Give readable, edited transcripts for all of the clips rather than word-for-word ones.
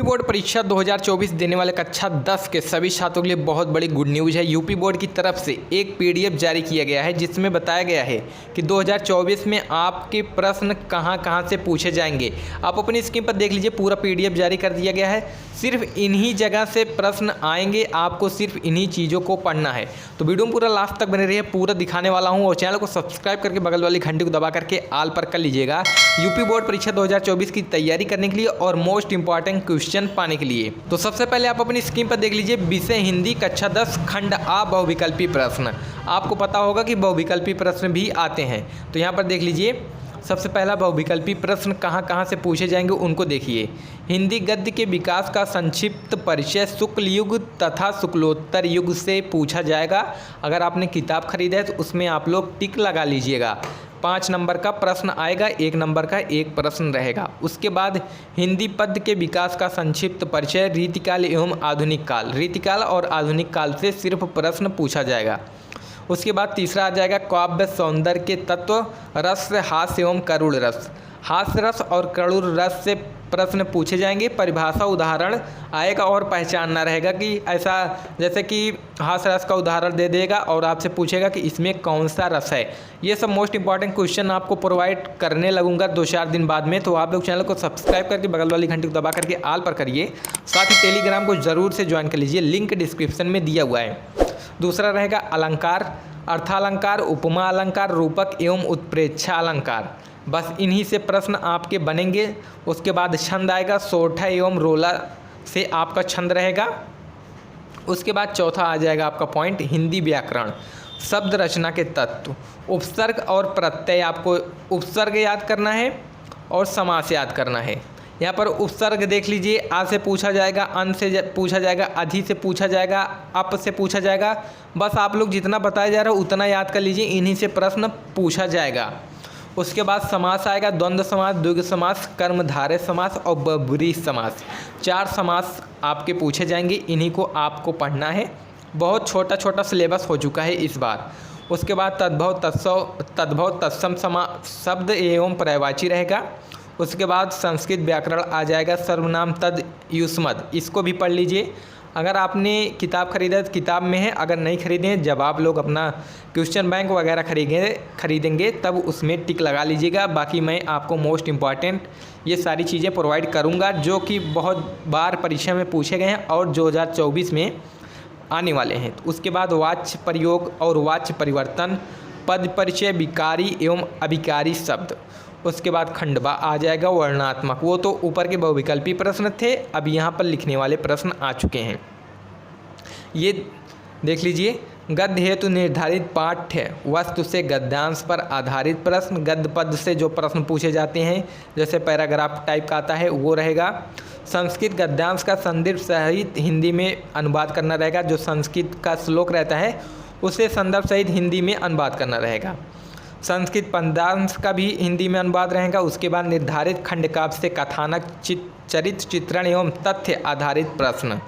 UP board परीक्षा 2024 देने वाले कक्षा 10 के सभी छात्रों के लिए बहुत बड़ी गुड न्यूज़ है। यूपी बोर्ड की तरफ से एक पीडीएफ जारी किया गया है जिसमें बताया गया है कि 2024 में आपके प्रश्न कहां कहां से पूछे जाएंगे। आप अपनी स्क्रीन पर देख लीजिए, पूरा पीडीएफ जारी कर दिया गया है। सिर्फ इन्हीं जगह से प्रश्न आएंगे, आपको सिर्फ इन्हीं चीज़ों को पढ़ना है। तो वीडियो में पूरा लास्ट तक बने रहिए, पूरा दिखाने वाला हूँ। और चैनल को सब्सक्राइब करके बगल वाली घंटी को दबा करके आल पर कर लीजिएगा यूपी बोर्ड परीक्षा 2024 की तैयारी करने के लिए और मोस्ट इंपॉर्टेंट क्वेश्चन पाने के लिए। तो सबसे पहले आप अपनी स्क्रीन पर देख लीजिए, विषय हिंदी कक्षा 10 खंड आ बहुविकल्पी प्रश्न। आपको पता होगा कि बहुविकल्पी प्रश्न भी आते हैं, तो यहाँ पर देख लीजिए। सबसे पहला बहुविकल्पी प्रश्न कहाँ कहाँ से पूछे जाएंगे उनको देखिए। हिंदी गद्य के विकास का संक्षिप्त परिचय शुक्ल युग तथा शुक्लोत्तर युग से पूछा जाएगा। अगर आपने किताब खरीदा है तो उसमें आप लोग टिक लगा लीजिएगा। 5 नंबर का प्रश्न आएगा, 1 नंबर का एक प्रश्न रहेगा। उसके बाद हिंदी पद्य के विकास का संक्षिप्त परिचय रीतिकाल एवं आधुनिक काल। रीतिकाल और आधुनिक काल से सिर्फ प्रश्न पूछा जाएगा। उसके बाद तीसरा आ जाएगा काव्य सौंदर्य के तत्व, रस, हास्य एवं करुण रस। हास्य रस और करुण रस से प्रश्न पूछे जाएंगे। परिभाषा उदाहरण आएगा और पहचानना रहेगा कि ऐसा, जैसे कि हास्य रस का उदाहरण दे देगा और आपसे पूछेगा कि इसमें कौन सा रस है। ये सब मोस्ट इंपॉर्टेंट क्वेश्चन आपको प्रोवाइड करने लगूंगा 2-4 दिन बाद में। तो आप लोग चैनल को सब्सक्राइब करके बगल वाली घंटी को दबा करके आल पर करिए। साथ ही टेलीग्राम को ज़रूर से ज्वाइन कर लीजिए, लिंक डिस्क्रिप्शन में दिया हुआ है। दूसरा रहेगा अलंकार, अर्थालंकार, उपमा अलंकार, रूपक एवं उत्प्रेक्षा अलंकार। बस इन्हीं से प्रश्न आपके बनेंगे। उसके बाद छंद आएगा, सोठा एवं रोला से आपका छंद रहेगा। उसके बाद चौथा आ जाएगा आपका पॉइंट हिंदी व्याकरण, शब्द रचना के तत्व, उपसर्ग और प्रत्यय। आपको उपसर्ग याद करना है और समास याद करना है। यहाँ पर उपसर्ग देख लीजिए, आ से पूछा जाएगा, अन से पूछा जाएगा, अधि से पूछा जाएगा, अप से पूछा जाएगा। बस आप लोग जितना बताया जा रहा है उतना याद कर लीजिए, इन्हीं से प्रश्न पूछा जाएगा। उसके बाद समास आएगा, द्वंद्व समास, द्विगु समास, कर्मधारय समास और बहुब्रीहि समास। 4 समास आपके पूछे जाएंगे, इन्हीं को आपको पढ़ना है। बहुत छोटा छोटा सिलेबस हो चुका है इस बार। उसके बाद तद्भव तत्सम शब्द एवं पर्यायवाची रहेगा। उसके बाद संस्कृत व्याकरण आ जाएगा, सर्वनाम तद युष्मद, इसको भी पढ़ लीजिए। अगर आपने किताब खरीदा है तो किताब में है, अगर नहीं खरीदे हैं, जब आप लोग अपना क्वेश्चन बैंक वगैरह खरीदेंगे तब उसमें टिक लगा लीजिएगा। बाकी मैं आपको मोस्ट इम्पॉर्टेंट ये सारी चीज़ें प्रोवाइड करूँगा जो कि बहुत बार परीक्षा में पूछे गए हैं और 2024 में आने वाले हैं। तो उसके बाद वाच्य प्रयोग और वाच्य परिवर्तन, पद परिचय, विकारी एवं अभिकारी शब्द। उसके बाद खंडवा आ जाएगा, वर्णात्मक। वो तो ऊपर के बहुविकल्पी प्रश्न थे, अब यहाँ पर लिखने वाले प्रश्न आ चुके हैं। ये देख लीजिए, गद्य हेतु निर्धारित पाठ्य वस्तु से गद्यांश पर आधारित प्रश्न। गद्य पद से जो प्रश्न पूछे जाते हैं, जैसे पैराग्राफ टाइप का आता है, वो रहेगा। संस्कृत गद्यांश का संदर्भ सहित हिंदी में अनुवाद करना रहेगा। जो संस्कृत का श्लोक रहता है उसे संदर्भ सहित हिंदी में अनुवाद करना रहेगा। संस्कृत पद्यांश का भी हिंदी में अनुवाद रहेगा। उसके बाद निर्धारित खंड काव्य से कथानक, चरित्र चित्रण एवं तथ्य आधारित प्रश्न।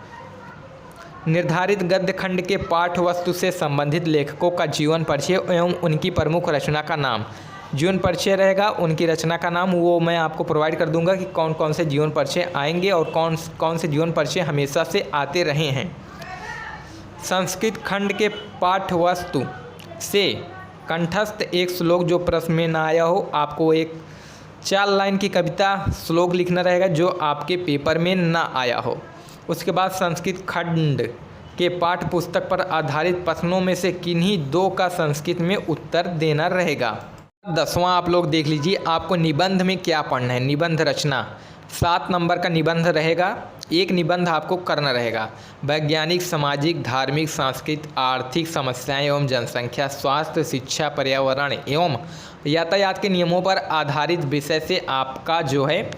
निर्धारित गद्य खंड के पाठ वस्तु से संबंधित लेखकों का जीवन परिचय एवं उनकी प्रमुख रचना का नाम। जीवन परिचय रहेगा, उनकी रचना का नाम, वो मैं आपको प्रोवाइड कर दूंगा कि कौन कौन से जीवन परिचय आएंगे और कौन कौन से जीवन परिचय हमेशा से आते रहे हैं। संस्कृत खंड के पाठ वस्तु से कंठस्थ एक श्लोक जो प्रश्न में ना आया हो, आपको एक 4 लाइन की कविता श्लोक लिखना रहेगा जो आपके पेपर में ना आया हो। उसके बाद संस्कृत खंड के पाठ पुस्तक पर आधारित प्रश्नों में से किन्हीं 2 का संस्कृत में उत्तर देना रहेगा। 10वां आप लोग देख लीजिए, आपको निबंध में क्या पढ़ना है। निबंध रचना 7 नंबर का निबंध रहेगा। एक निबंध आपको करना रहेगा। वैज्ञानिक, सामाजिक, धार्मिक, सांस्कृतिक, आर्थिक समस्याएं एवं जनसंख्या, स्वास्थ्य, शिक्षा, पर्यावरण एवं यातायात के नियमों पर आधारित विषय से आपका जो है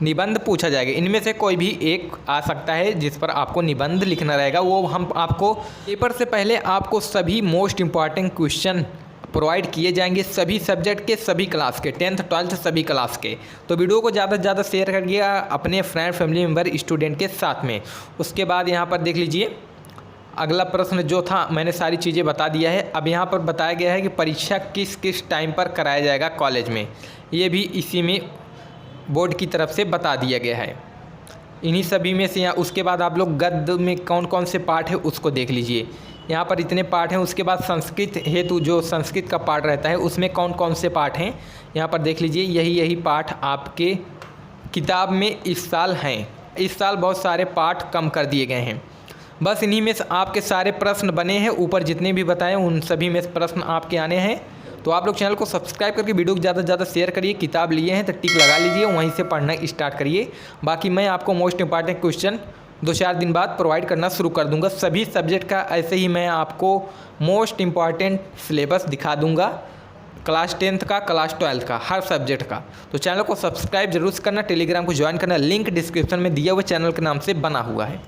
निबंध पूछा जाएगा। इनमें से कोई भी एक आ सकता है जिस पर आपको निबंध लिखना रहेगा। वो हम आपको पेपर से पहले आपको सभी मोस्ट इम्पॉर्टेंट क्वेश्चन प्रोवाइड किए जाएंगे, सभी सब्जेक्ट के, सभी क्लास के, 10th 12th सभी क्लास के। तो वीडियो को ज़्यादा से ज़्यादा शेयर करिएगा अपने फ्रेंड, फैमिली मेम्बर, स्टूडेंट के साथ में। उसके बाद यहाँ पर देख लीजिए, अगला प्रश्न जो था मैंने सारी चीज़ें बता दिया है। अब यहाँ पर बताया गया है कि परीक्षा किस किस टाइम पर कराया जाएगा कॉलेज में, ये भी इसी में बोर्ड की तरफ से बता दिया गया है। इन्हीं सभी में से, या उसके बाद आप लोग गद्य में कौन कौन से पाठ है उसको देख लीजिए। यहाँ पर इतने पाठ हैं। उसके बाद संस्कृत हेतु जो संस्कृत का पाठ रहता है उसमें कौन कौन से पाठ हैं यहाँ पर देख लीजिए। यही पाठ आपके किताब में इस साल हैं। इस साल बहुत सारे पाठ कम कर दिए गए हैं। बस इन्हीं में से आपके सारे प्रश्न बने हैं। ऊपर जितने भी बताए उन सभी में प्रश्न आपके आने हैं। तो आप लोग चैनल को सब्सक्राइब करके वीडियो को ज़्यादा से ज़्यादा शेयर करिए। किताब लिए हैं तो टिक लगा लीजिए, वहीं से पढ़ना स्टार्ट करिए। बाकी मैं आपको मोस्ट इंपॉर्टेंट क्वेश्चन 2-4 दिन बाद प्रोवाइड करना शुरू कर दूंगा। सभी सब्जेक्ट का ऐसे ही मैं आपको मोस्ट इंपॉर्टेंट सिलेबस दिखा दूंगा, क्लास 10th का, क्लास 12th का, हर सब्जेक्ट का। तो चैनल को सब्सक्राइब जरूर करना, टेलीग्राम को ज्वाइन करना। लिंक डिस्क्रिप्शन में दिया हुआ चैनल के नाम से बना हुआ है।